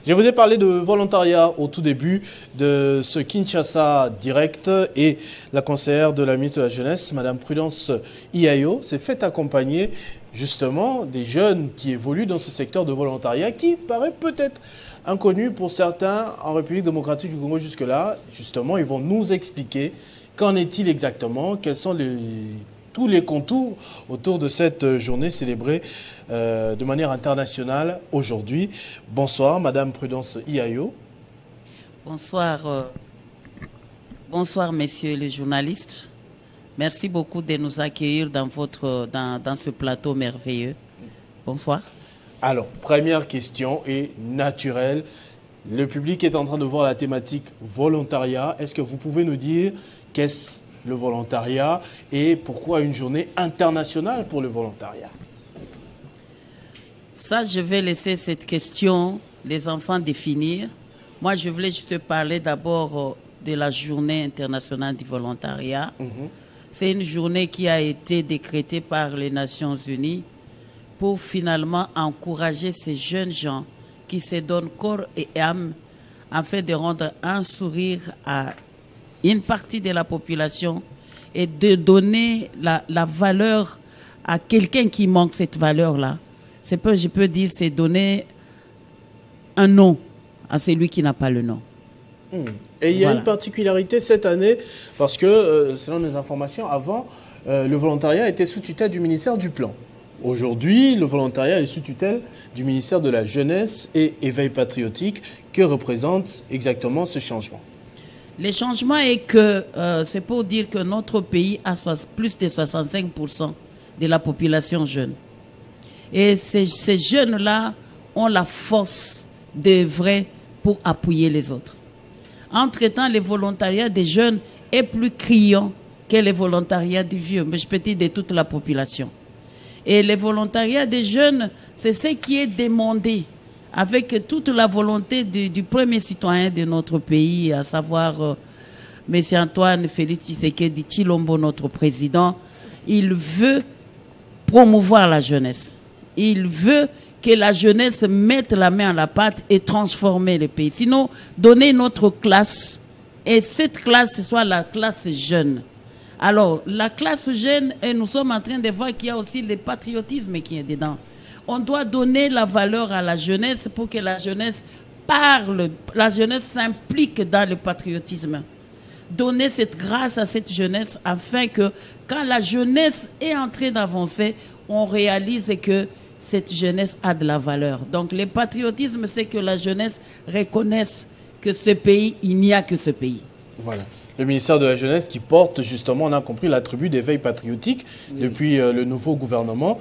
Je vous ai parlé de volontariat au tout début de ce Kinshasa Direct et la conseillère de la ministre de la Jeunesse, Madame Prudence Iyayo, s'est fait accompagner justement des jeunes qui évoluent dans ce secteur de volontariat qui paraît peut-être inconnu pour certains en République démocratique du Congo jusque-là. Justement, ils vont nous expliquer qu'en est-il exactement, quels sont tous les contours autour de cette journée célébrée de manière internationale aujourd'hui. Bonsoir, Madame Prudence Iyayo. Bonsoir, bonsoir, messieurs les journalistes. Merci beaucoup de nous accueillir dans ce plateau merveilleux. Bonsoir. Alors, première question est naturelle. Le public est en train de voir la thématique volontariat. Est-ce que vous pouvez nous dire qu'est-ce le volontariat et pourquoi une journée internationale pour le volontariat? Ça, je vais laisser cette question les enfants définir. Moi, je voulais juste parler d'abord de la journée internationale du volontariat. C'est une journée qui a été décrétée par les Nations Unies pour finalement encourager ces jeunes gens qui se donnent corps et âme afin de rendre un sourire à une partie de la population et de donner la valeur à quelqu'un qui manque cette valeur-là. Je peux dire, c'est donner un nom à celui qui n'a pas le nom. Et il y a une particularité cette année, parce que, selon les informations, avant, le volontariat était sous tutelle du ministère du Plan. Aujourd'hui, le volontariat est sous tutelle du ministère de la Jeunesse et Éveil patriotique. Que représente exactement ce changement? Le changement est que c'est pour dire que notre pays a plus de 65% de la population jeune. Et ces jeunes-là ont la force d'œuvrer pour appuyer les autres. Entre-temps, le volontariat des jeunes est plus criant que le volontariat des vieux, mais je peux dire de toute la population. Et le volontariat des jeunes, c'est ce qui est demandé avec toute la volonté du premier citoyen de notre pays, à savoir M. Antoine Félix Tshisekedi Tshilombo, notre président. Il veut promouvoir la jeunesse. Il veut que la jeunesse mette la main à la pâte et transformer le pays. Sinon, donner notre classe, et cette classe, ce soit la classe jeune. Alors, la classe jeune, et nous sommes en train de voir qu'il y a aussi le patriotisme qui est dedans. On doit donner la valeur à la jeunesse pour que la jeunesse parle, la jeunesse s'implique dans le patriotisme. Donner cette grâce à cette jeunesse afin que quand la jeunesse est en train d'avancer, on réalise que cette jeunesse a de la valeur. Donc le patriotisme, c'est que la jeunesse reconnaisse que ce pays, il n'y a que ce pays. Voilà. Le ministère de la Jeunesse qui porte justement, on a compris, l'attribut d'éveil patriotique depuis le nouveau gouvernement,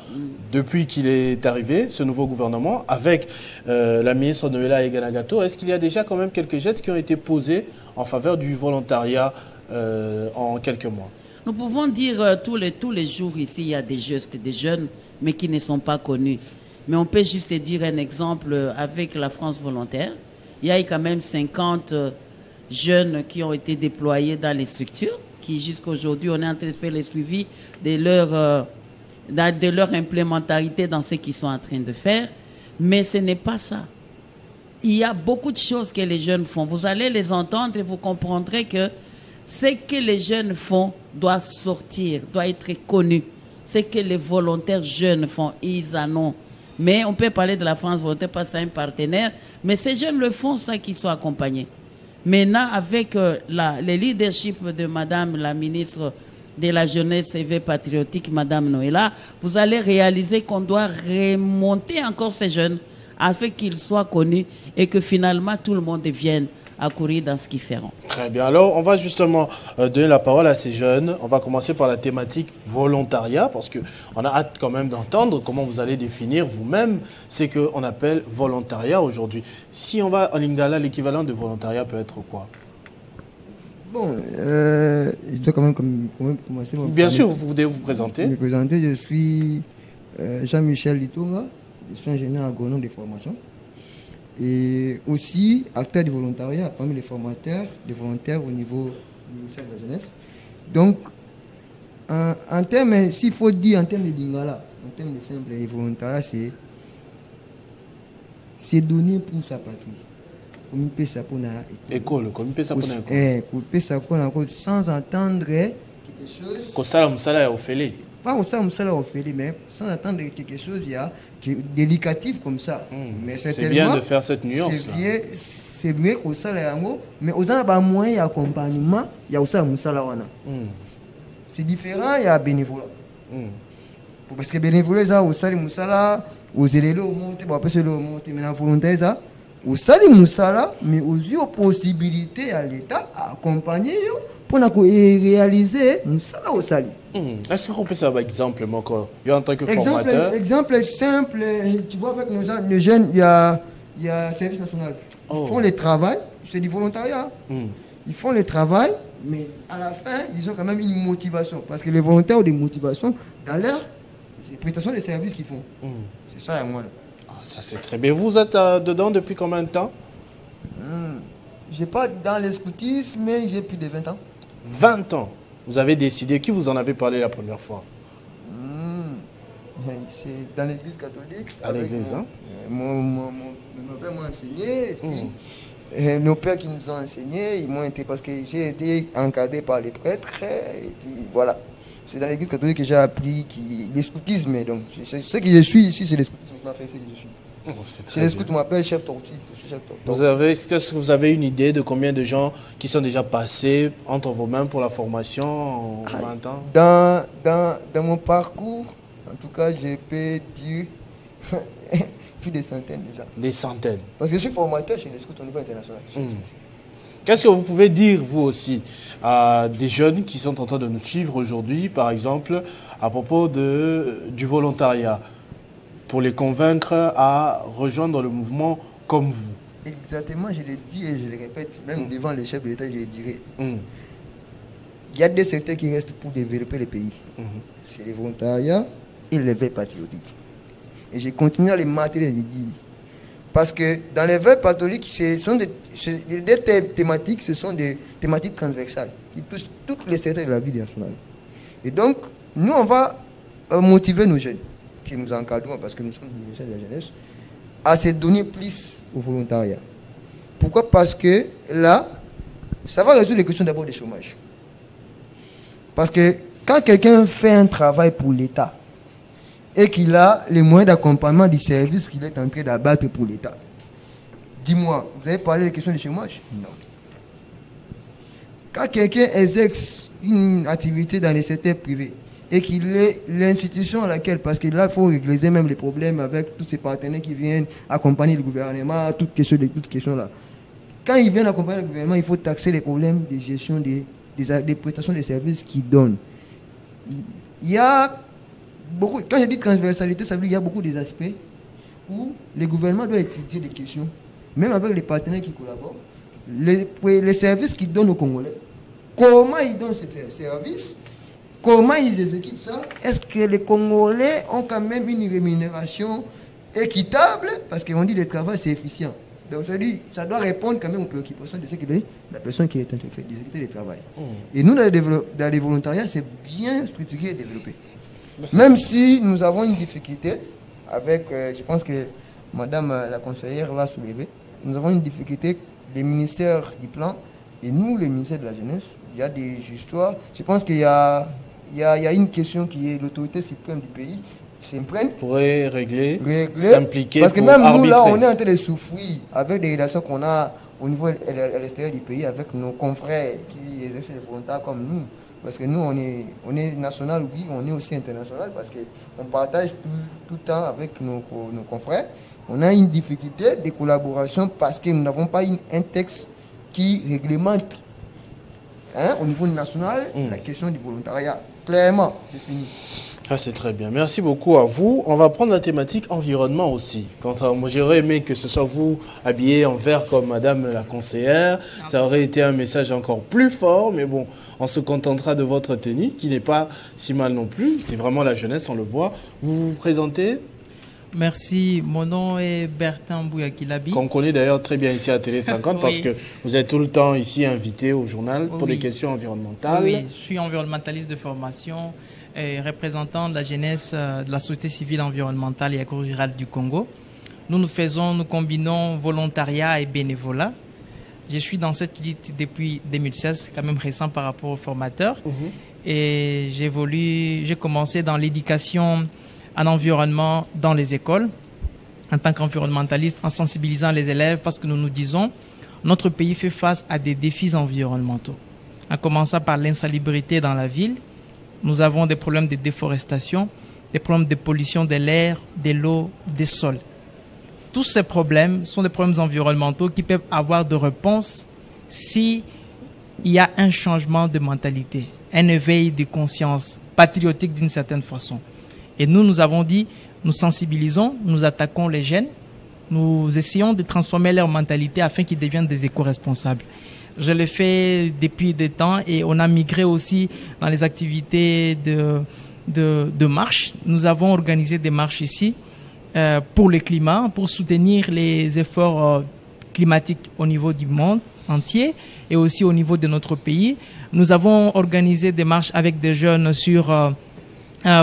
depuis qu'il est arrivé, ce nouveau gouvernement, avec la ministre Noëlla Eganagato. Est-ce qu'il y a déjà quand même quelques gestes qui ont été posés en faveur du volontariat en quelques mois? Nous pouvons dire tous les jours ici, il y a des gestes des jeunes, mais qui ne sont pas connus. Mais on peut juste dire un exemple avec la France volontaire. Il y a quand même 50 jeunes qui ont été déployés dans les structures, qui jusqu'à aujourd'hui, on est en train de faire le suivi de leur implémentarité dans ce qu'ils sont en train de faire. Mais ce n'est pas ça. Il y a beaucoup de choses que les jeunes font. Vous allez les entendre et vous comprendrez que ce que les jeunes font doit sortir, doit être connu. Ce que les volontaires jeunes font, ils en ont. Mais on peut parler de la France volontaire parce que c'est un partenaire. Mais ces jeunes le font sans qu'ils soient accompagnés. Maintenant, avec le leadership de Madame la ministre de la Jeunesse et patriotique, Madame Noëlla, vous allez réaliser qu'on doit remonter encore ces jeunes afin qu'ils soient connus et que finalement tout le monde vienne accourir dans ce qu'ils feront. Très bien. Alors, on va justement donner la parole à ces jeunes. On va commencer par la thématique volontariat, parce qu'on a hâte quand même d'entendre comment vous allez définir vous-même ce qu'on appelle volontariat aujourd'hui. Si on va en lingala, l'équivalent de volontariat peut être quoi? Bon, je dois quand même commencer. Bien sûr, vous pouvez vous présenter. Me présenter, je suis Jean-Michel Litonga, je suis ingénieur agronome de formation. Et aussi acteur du volontariat parmi les formateurs, des volontaires au niveau du ministère de la Jeunesse. Donc, en termes, s'il faut dire en termes de lingala, en termes de simple volontariat, c'est donné pour sa patrie. Comme peut ça pour na école, comme peut ça pour na école. Peut ça pour na sans entendre quelque chose. Ko sala musala ya ofele. Pas au ça musala ofele, mais sans attendre quelque chose il y a qui délicatif comme ça. Mais c'est bien de faire cette nuance là. C'est bien qu'au sala yango, mais aux a pas moyen d'accompagnement, il y a aussi musala wana. C'est différent, il y a bénévolat. Parce que bénévolat ça au sala musala, aux élèves au monte, bah après c'est le monte, mais la volonté ça. Au sali musala mais aussi aux possibilités à l'État à accompagner pour réaliser musala au sali. Est-ce qu'on peut savoir exemple encore en tant que formateur? Exemple simple, tu vois avec nos jeunes, il y a service national. Ils font le travail, c'est du volontariat. Ils font le travail, mais à la fin, ils ont quand même une motivation. Parce que les volontaires ont des motivations dans leur prestation de services qu'ils font. C'est ça, moi. Ça c'est très bien. Vous êtes dedans depuis combien de temps? Je n'ai pas dans le scoutisme, mais j'ai plus de 20 ans. 20 ans. Vous avez décidé, qui vous en avait parlé la première fois? C'est dans l'église catholique. À l'église, hein? Mon père m'a enseigné. Et puis, nos pères qui nous ont enseigné, ils m'ont été parce que j'ai été encadré par les prêtres. Et puis voilà. C'est dans l'église catholique que j'ai appris le scoutisme. Donc, c'est ce que je suis ici, c'est le scoutisme qui m'a fait ce que je suis. C'est le scout, on m'appelle chef tortue. Est-ce que vous avez une idée de combien de gens qui sont déjà passés entre vos mains pour la formation en 20 ans? Dans mon parcours, en tout cas, je peux dire plus de centaines déjà. Des centaines? Parce que je suis formateur chez les scouts au niveau international. Qu'est-ce que vous pouvez dire, vous aussi, à des jeunes qui sont en train de nous suivre aujourd'hui, par exemple, à propos du volontariat, pour les convaincre à rejoindre le mouvement comme vous? Exactement, je le dis et je le répète, même devant les chefs de l'État, je le dirai. Il y a des secteurs qui restent pour développer le pays. C'est le volontariat et le veille patriotique. Et je continue à les marteler et les dire. Parce que dans les veilles patriotiques, ce sont des thématiques, ce sont des thématiques transversales qui touchent tous les secteurs de la vie nationale. Et donc, nous, on va motiver nos jeunes, qui nous encadrons, parce que nous sommes du ministère de la Jeunesse, à se donner plus au volontariat. Pourquoi? Parce que là, ça va résoudre les questions d'abord du chômage. Parce que quand quelqu'un fait un travail pour l'État, et qu'il a les moyens d'accompagnement du service qu'il est en train d'abattre pour l'État. Dis-moi, vous avez parlé des questions de chômage? Non. Quand quelqu'un exerce une activité dans les secteurs privés et qu'il est l'institution à laquelle, parce que là, il faut régler même les problèmes avec tous ces partenaires qui viennent accompagner le gouvernement, toutes questions là. Quand ils viennent accompagner le gouvernement, il faut taxer les problèmes de gestion des prestations de services qu'ils donnent. Il y a beaucoup, quand je dis transversalité, ça veut dire qu'il y a beaucoup des aspects où le gouvernement doit étudier des questions, même avec les partenaires qui collaborent, les services qu'ils donnent aux Congolais, comment ils donnent ces services, comment ils exécutent ça, est-ce que les Congolais ont quand même une rémunération équitable, parce qu'on dit que le travail c'est efficient. Donc ça doit répondre quand même aux préoccupations de la personne qui est en train d'exécuter le travail. Et nous, dans les volontariats, c'est bien structuré et développé. Même si nous avons une difficulté avec, je pense que Madame la conseillère l'a soulevé, nous avons une difficulté, les ministères du plan et nous, le ministère de la Jeunesse, il y a des histoires. Je pense qu'il y a une question qui est l'autorité suprême du pays, s'imprègne. Pourrait régler, s'impliquer. Parce que même nous, là, on est en train de souffrir avec des relations qu'on a au niveau à l'extérieur du pays avec nos confrères qui exercent les volontaires comme nous. Parce que nous, on est national, oui, on est aussi international, parce qu'on partage tout le temps avec nos confrères. On a une difficulté de collaboration parce que nous n'avons pas un texte qui réglemente au niveau national la question du volontariat, clairement défini. Ah, c'est très bien. Merci beaucoup à vous. On va prendre la thématique environnement aussi. Moi, j'aurais aimé que ce soit vous habillé en vert comme Madame la conseillère. Ça aurait été un message encore plus fort. Mais bon, on se contentera de votre tenue, qui n'est pas si mal non plus. C'est vraiment la jeunesse, on le voit. Vous vous présentez? Merci. Mon nom est Bertin Bouyakilabi. Qu'on connaît d'ailleurs très bien ici à Télé 50 oui. Parce que vous êtes tout le temps ici invité au journal pour les questions environnementales. Oui, je suis environnementaliste de formation et représentant de la jeunesse de la société civile environnementale et agro-rurale du Congo. nous combinons volontariat et bénévolat. Je suis dans cette lutte depuis 2016, c'est quand même récent par rapport aux formateurs. Et j'ai commencé dans l'éducation en environnement dans les écoles, en tant qu'environnementaliste, en sensibilisant les élèves, parce que nous nous disons, notre pays fait face à des défis environnementaux. En commençant par l'insalubrité dans la ville, nous avons des problèmes de déforestation, des problèmes de pollution de l'air, de l'eau, des sols. Tous ces problèmes sont des problèmes environnementaux qui peuvent avoir de réponse s'il y a un changement de mentalité, un éveil de conscience patriotique d'une certaine façon. Et nous avons dit, nous sensibilisons, nous attaquons les jeunes, nous essayons de transformer leur mentalité afin qu'ils deviennent des éco-responsables. Je le fais depuis des temps et on a migré aussi dans les activités de marche. Nous avons organisé des marches ici pour le climat, pour soutenir les efforts climatiques au niveau du monde entier et aussi au niveau de notre pays. Nous avons organisé des marches avec des jeunes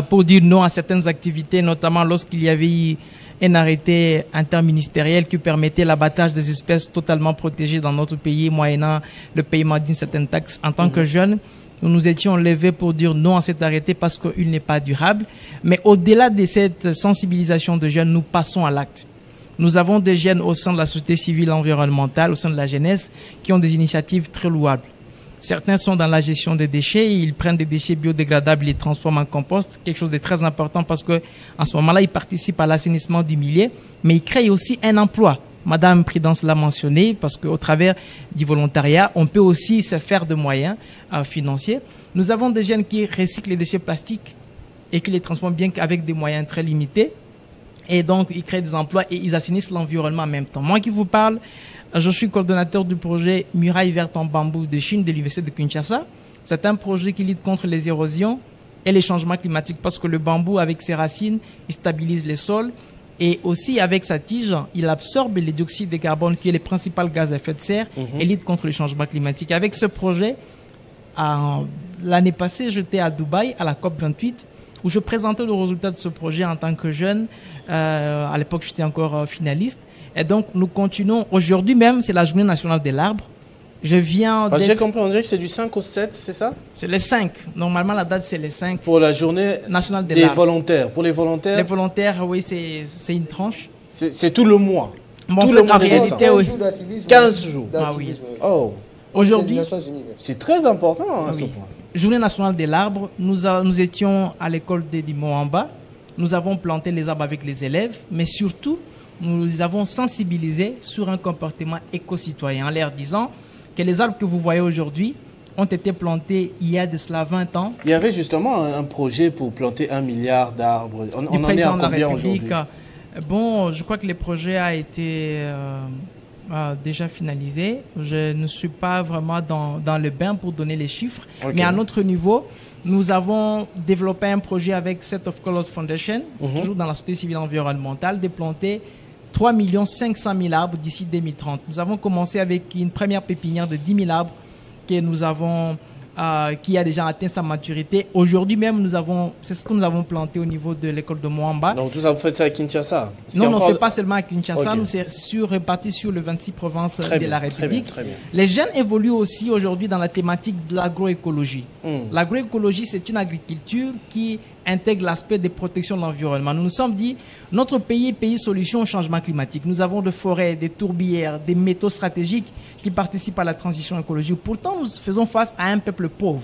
pour dire non à certaines activités, notamment lorsqu'il y avait eu un arrêté interministériel qui permettait l'abattage des espèces totalement protégées dans notre pays, moyennant le paiement d'une certaine taxe. En tant que jeunes, nous nous étions levés pour dire non à cet arrêté parce qu'il n'est pas durable. Mais au-delà de cette sensibilisation de jeunes, nous passons à l'acte. Nous avons des jeunes au sein de la société civile environnementale, au sein de la jeunesse, qui ont des initiatives très louables. Certains sont dans la gestion des déchets, ils prennent des déchets biodégradables, ils les transforment en compost, quelque chose de très important parce que en ce moment-là, ils participent à l'assainissement du milieu, mais ils créent aussi un emploi. Madame Prudence l'a mentionné parce qu'au travers du volontariat, on peut aussi se faire de moyens financiers. Nous avons des jeunes qui recyclent les déchets plastiques et qui les transforment bien qu'avec des moyens très limités. Et donc, ils créent des emplois et ils assainissent l'environnement en même temps. Moi qui vous parle, je suis coordonnateur du projet Muraille verte en bambou de Chine de l'Université de Kinshasa. C'est un projet qui lutte contre les érosions et les changements climatiques parce que le bambou, avec ses racines, il stabilise les sols et aussi avec sa tige, il absorbe le dioxyde de carbone qui est le principal gaz à effet de serre et lutte contre le changement climatique. Avec ce projet, l'année passée, j'étais à Dubaï, à la COP28, où je présentais le résultat de ce projet en tant que jeune. À l'époque, j'étais encore finaliste. Et donc, nous continuons. Aujourd'hui même, c'est la journée nationale de l'arbre. J'ai compris, on dirait que c'est du 5 au 7, c'est ça? C'est le 5. Normalement, la date, c'est le 5. Pour la journée nationale de des l'arbre. Volontaires. Pour les volontaires? Les volontaires, oui, c'est une tranche. C'est tout le mois. Bon, tout le mois en réalité, oui. 15 jours. Ah oui. Oh. Aujourd'hui, c'est très important à ce point. Journée nationale de l'arbre, nous étions à l'école de Moamba. Nous avons planté les arbres avec les élèves, mais surtout, nous les avons sensibilisés sur un comportement éco-citoyen en leur disant que les arbres que vous voyez aujourd'hui ont été plantés il y a de cela 20 ans. Il y avait justement un projet pour planter 1 milliard d'arbres. On en est à combien aujourd'hui? Bon, je crois que le projet a été déjà finalisé. Je ne suis pas vraiment dans le bain pour donner les chiffres. Okay. Mais à notre niveau, nous avons développé un projet avec Set of Colors Foundation, toujours dans la société civile environnementale, de planter 3 500 000 arbres d'ici 2030. Nous avons commencé avec une première pépinière de 10 000 arbres que nous avons, qui a déjà atteint sa maturité. Aujourd'hui même, c'est ce que nous avons planté au niveau de l'école de Moamba. Donc tout ça, vous faites ça à Kinshasa? Non, c'est pas seulement à Kinshasa, nous c'est réparti sur les 26 provinces de la République. Très bien. Les jeunes évoluent aussi aujourd'hui dans la thématique de l'agroécologie. L'agroécologie, c'est une agriculture qui intègre l'aspect de protection de l'environnement. Nous nous sommes dit, notre pays est pays solution au changement climatique. Nous avons des forêts, des tourbières, des métaux stratégiques qui participent à la transition écologique. Pourtant, nous faisons face à un peuple pauvre.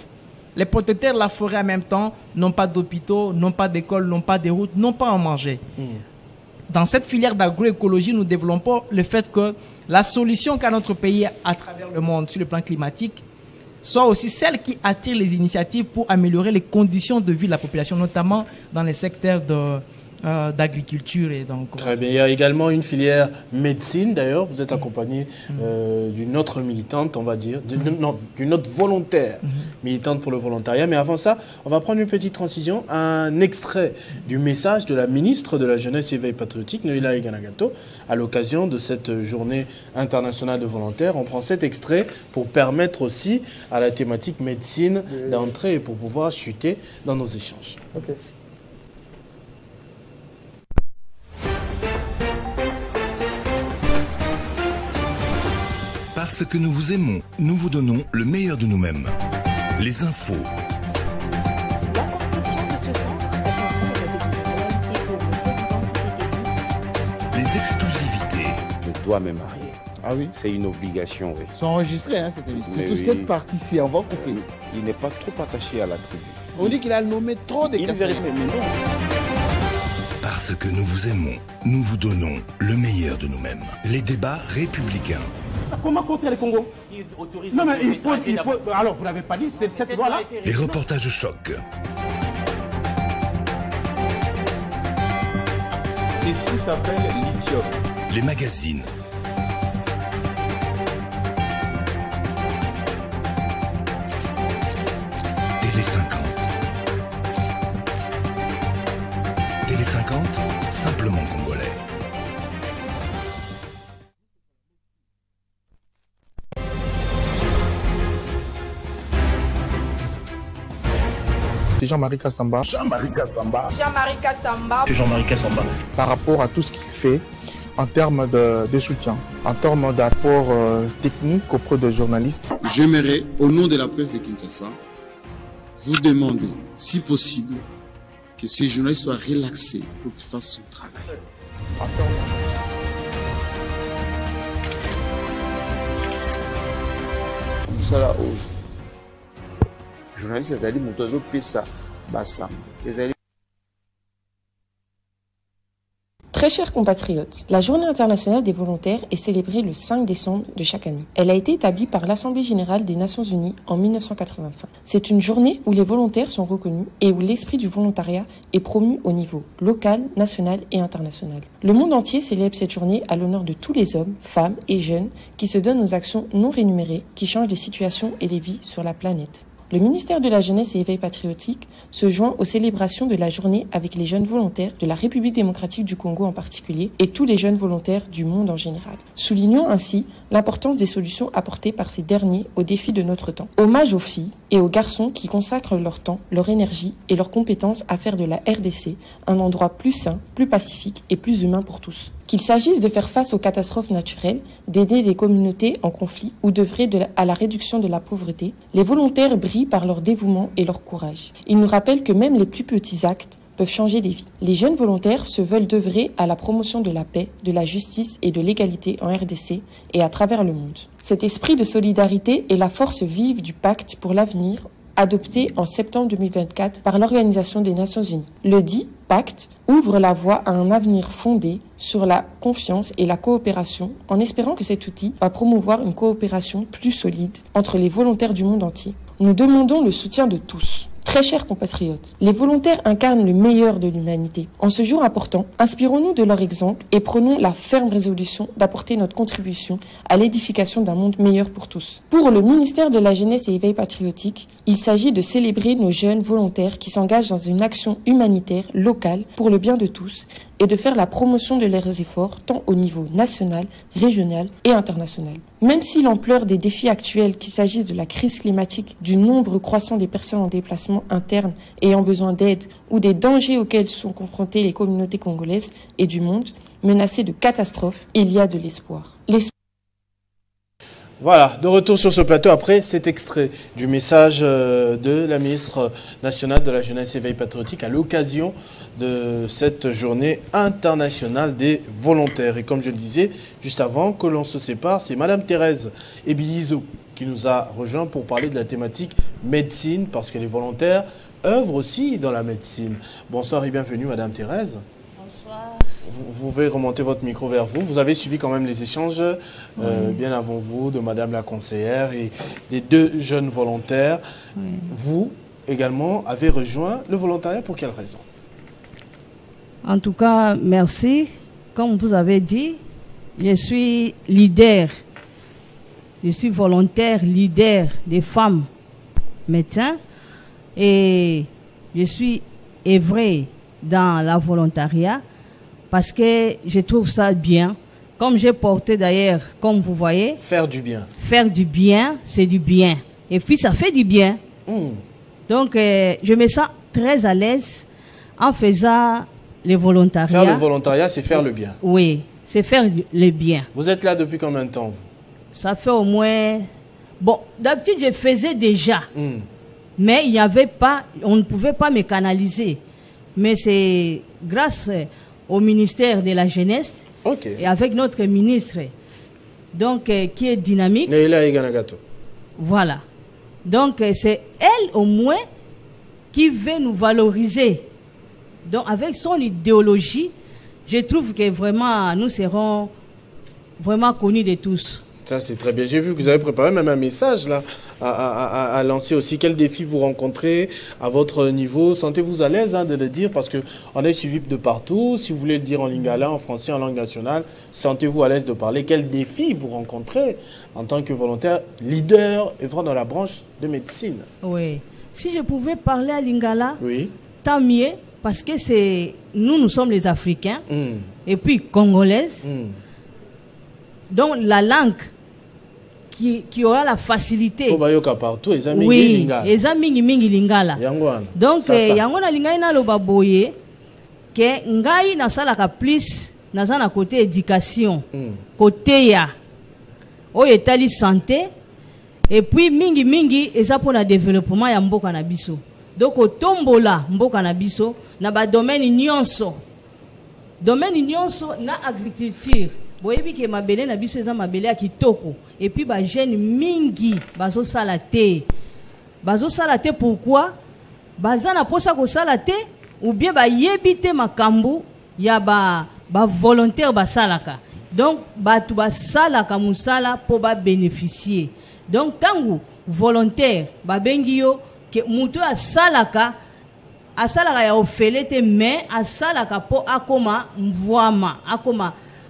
Les protecteurs de la forêt en même temps n'ont pas d'hôpitaux, n'ont pas d'écoles, n'ont pas de routes, n'ont pas à manger. Dans cette filière d'agroécologie, nous développons le fait que la solution qu'a notre pays à travers le monde sur le plan climatique soit aussi celle qui attire les initiatives pour améliorer les conditions de vie de la population, notamment dans les secteurs d'agriculture. Très bien. Il y a également une filière médecine, d'ailleurs. Vous êtes accompagné d'une autre militante, on va dire, d'une autre volontaire militante pour le volontariat. Mais avant ça, on va prendre une petite transition, un extrait du message de la ministre de la Jeunesse et Éveil Patriotique, Noéla Eganagato, à l'occasion de cette journée internationale de volontaires. On prend cet extrait pour permettre aussi à la thématique médecine d'entrer et pour pouvoir chuter dans nos échanges. Okay. Parce que nous vous aimons, nous vous donnons le meilleur de nous-mêmes. Les infos. La construction de ce centre est en cours de et pour le président qui s'était dit. Les exclusivités. Je dois me marier. Ah oui? C'est une obligation, oui. Ils sont enregistrés, hein, cette émission. Mais Surtout oui. cette partie-ci, on va couper. Il n'est pas trop attaché à la tribu. On dit qu'il a nommé trop de Il cassettes. vérifie, mais non. Parce que nous vous aimons, nous vous donnons le meilleur de nous-mêmes. Les débats républicains. Comment compter le Congo? Non mais il faut... Alors vous n'avez pas dit cette loi-là? Les reportages choc. Ceci s'appelle lithium. Les magazines. Télé 50. Télé 50, simplement congolais. C'est Jean-Marie Kassamba. Jean-Marie Kassamba. Jean-Marie Kassamba. Jean-Marie Kassamba. Par rapport à tout ce qu'il fait en termes de soutien, en termes d'apport technique auprès des journalistes. J'aimerais, au nom de la presse de Kinshasa, vous demander, si possible, que ces journalistes soient relaxés pour qu'ils fassent son travail. Ça journalistes, les alliés, Montozo, Pessa, Bassa, les alliés. Très chers compatriotes, la Journée internationale des volontaires est célébrée le 5 décembre de chaque année. Elle a été établie par l'Assemblée générale des Nations unies en 1985. C'est une journée où les volontaires sont reconnus et où l'esprit du volontariat est promu au niveau local, national et international. Le monde entier célèbre cette journée à l'honneur de tous les hommes, femmes et jeunes qui se donnent aux actions non rémunérées qui changent les situations et les vies sur la planète. Le ministère de la Jeunesse et Éveil patriotique se joint aux célébrations de la journée avec les jeunes volontaires de la République démocratique du Congo en particulier et tous les jeunes volontaires du monde en général. Soulignons ainsi l'importance des solutions apportées par ces derniers aux défis de notre temps. Hommage aux filles et aux garçons qui consacrent leur temps, leur énergie et leurs compétences à faire de la RDC un endroit plus sain, plus pacifique et plus humain pour tous. Qu'il s'agisse de faire face aux catastrophes naturelles, d'aider les communautés en conflit ou d'œuvrer à la réduction de la pauvreté, les volontaires brillent par leur dévouement et leur courage. Ils nous rappellent que même les plus petits actes peuvent changer des vies. Les jeunes volontaires se veulent d'œuvrer à la promotion de la paix, de la justice et de l'égalité en RDC et à travers le monde. Cet esprit de solidarité est la force vive du pacte pour l'avenir adopté en septembre 2024 par l'Organisation des Nations Unies. Le dit pacte ouvre la voie à un avenir fondé sur la confiance et la coopération, en espérant que cet outil va promouvoir une coopération plus solide entre les volontaires du monde entier. Nous demandons le soutien de tous. Très chers compatriotes, les volontaires incarnent le meilleur de l'humanité. En ce jour important, inspirons-nous de leur exemple et prenons la ferme résolution d'apporter notre contribution à l'édification d'un monde meilleur pour tous. Pour le ministère de la Jeunesse et Éveil patriotique, il s'agit de célébrer nos jeunes volontaires qui s'engagent dans une action humanitaire locale pour le bien de tous et de faire la promotion de leurs efforts tant au niveau national, régional et international. Même si l'ampleur des défis actuels, qu'il s'agisse de la crise climatique, du nombre croissant des personnes en déplacement interne ayant besoin d'aide ou des dangers auxquels sont confrontées les communautés congolaises et du monde, menacées de catastrophes, il y a de l'espoir. Voilà, de retour sur ce plateau après cet extrait du message de la ministre nationale de la Jeunesse et Éveil patriotique à l'occasion de cette journée internationale des volontaires. Et comme je le disais juste avant que l'on se sépare, c'est Madame Thérèse Ebilizo qui nous a rejoint pour parler de la thématique médecine, parce que les volontaires œuvrent aussi dans la médecine. Bonsoir et bienvenue Madame Thérèse. Bonsoir. Vous pouvez remonter votre micro vers vous. Vous avez suivi quand même les échanges bien avant vous de Madame la conseillère et des deux jeunes volontaires. Vous également avez rejoint le volontariat pour quelle raison? En tout cas, merci. Comme vous avez dit, je suis leader. Je suis volontaire, leader des femmes médecins et je suis œuvré dans la volontariat parce que je trouve ça bien. Comme j'ai porté d'ailleurs, comme vous voyez. Faire du bien. Faire du bien, c'est du bien. Et puis ça fait du bien. Donc je me sens très à l'aise en faisant le volontariat. Faire le volontariat, c'est faire le bien. Oui, c'est faire le bien. Vous êtes là depuis combien de temps vous? ça fait au moins... Bon, d'habitude, je faisais déjà. Mais il n'y avait pas... On ne pouvait pas me canaliser. Mais c'est grâce au ministère de la Jeunesse et avec notre ministre, donc, qui est dynamique. Voilà. Donc, c'est elle au moins qui veut nous valoriser. Donc, avec son idéologie, je trouve que vraiment, nous serons vraiment connus de tous. Ça, c'est très bien. J'ai vu que vous avez préparé même un message là à lancer aussi. Quels défis vous rencontrez à votre niveau? Sentez-vous à l'aise de le dire parce qu'on est suivi de partout. Si vous voulez le dire en lingala, en français, en langue nationale, sentez-vous à l'aise de parler. Quels défis vous rencontrez en tant que volontaire, leader, œuvrant dans la branche de médecine? Oui. Si je pouvais parler à lingala, tant mieux, parce que nous sommes les Africains, et puis congolaises. Donc la langue qui aura la facilité. Oui, mingi lingala. Donc yangona lingala na loba boye que ngai na salaka plus na za na côté éducation, côté ya oyetali santé et puis mingi eza pona développement ya mboka na biso. Donc otombola mboka na biso na ba domaine nyonso. Domaine nyonso na agriculture. Boyebi ke mabele na biso eza mabele ya kitoko et puis ba jeune mingi bazo sala te pourquoi baza na posa ko sala te ou bien ba yebite makambu ya ba volontaire ba salaka donc batu ba salaka musala po ba bénéficier donc tangu volontaire ba bengi yo ke mutu asalaka ya ofelete mais asalaka po akoma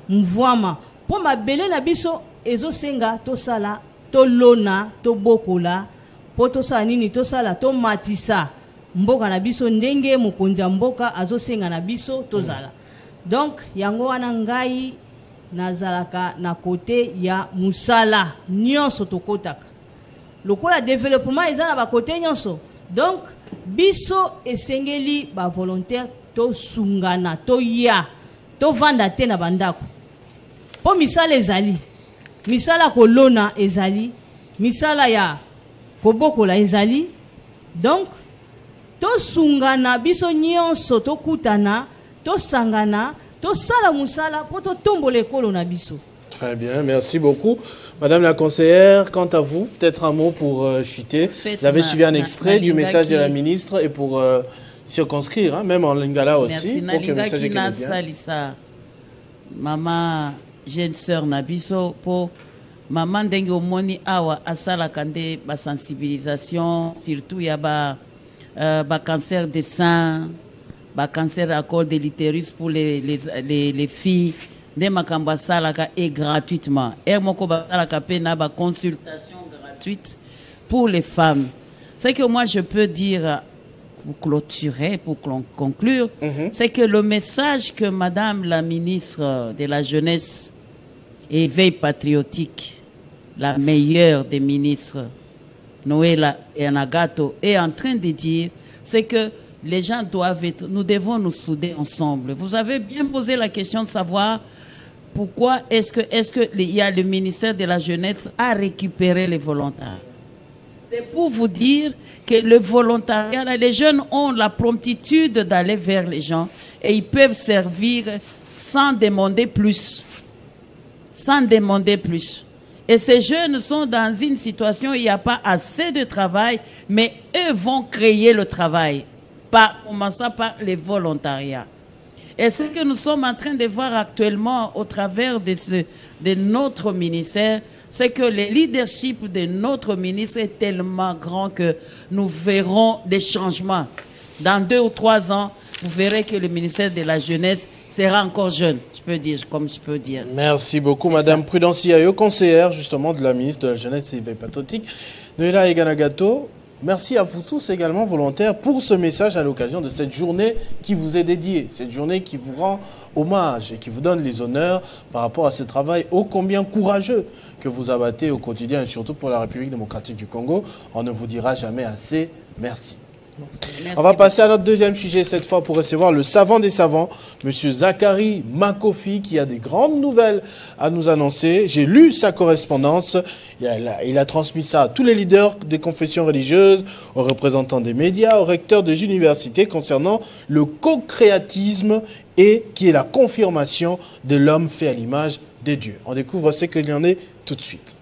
mvwama po mabele na biso ezosenga tosala tolona tobokola po tosala nini tosala to matisa mboka na biso ndenge mokonzi ya mboka azosenga na biso tozala donc yango wana ngai nazalaka na kote ya musala nyonso tokotaka lokola développement eza na ba kote nyonso donc biso esengeli ba volontaire to sungana to ya to vanda te na bandako po misala ezali misala kolona ezali misala ya kobokola ezali donc to sungana biso nyonso to kutana to sangana to sala musala po to tombola ekolo na biso. Très bien, merci beaucoup. Madame la conseillère, quant à vous, peut-être un mot pour chuter. Vous avez suivi un extrait du message de la ministre et pour circonscrire, même en lingala aussi. Merci, pour que le message est bien. Maman, jeune sœur Nabiso, pour maman dengue moni awa asala kande ba sensibilisation, surtout il y a ba cancer des seins, ba cancer à col de l'utérus pour les filles. De makamba salaka et gratuitement. Et moko ba salaka pe na ba consultation gratuite pour les femmes. C'est que moi je peux dire pour clôturer, pour conclure, c'est que le message que Madame la ministre de la Jeunesse et Veille patriotique, la meilleure des ministres, Noëlla et Anagato, est en train de dire, c'est que les gens doivent être, nous devons nous souder ensemble. Vous avez bien posé la question de savoir pourquoi est-ce que il y a le ministère de la Jeunesse à récupérer les volontaires. C'est pour vous dire que le volontariat, les jeunes ont la promptitude d'aller vers les gens et ils peuvent servir sans demander plus. Sans demander plus. Et ces jeunes sont dans une situation où il n'y a pas assez de travail, mais eux vont créer le travail, commençant par les volontariats. Et ce que nous sommes en train de voir actuellement au travers de notre ministère, c'est que le leadership de notre ministre est tellement grand que nous verrons des changements. Dans 2 ou 3 ans, vous verrez que le ministère de la Jeunesse sera encore jeune, je peux dire, comme je peux dire. Merci beaucoup, Madame Prudence Iyayo, conseillère justement de la ministre de la Jeunesse et Veille patriotique. Noëlla Eganagato, merci à vous tous également volontaires pour ce message à l'occasion de cette journée qui vous est dédiée, cette journée qui vous rend hommage et qui vous donne les honneurs par rapport à ce travail ô combien courageux que vous abattez au quotidien et surtout pour la République démocratique du Congo. On ne vous dira jamais assez merci. Merci On va beaucoup. passer à notre deuxième sujet cette fois pour recevoir le savant des savants, Monsieur Zachary Makofi, qui a des grandes nouvelles à nous annoncer. J'ai lu sa correspondance. Il a transmis ça à tous les leaders des confessions religieuses, aux représentants des médias, aux recteurs des universités concernant le co-créatisme et qui est la confirmation de l'homme fait à l'image des dieux. On découvre ce qu'il y en est tout de suite.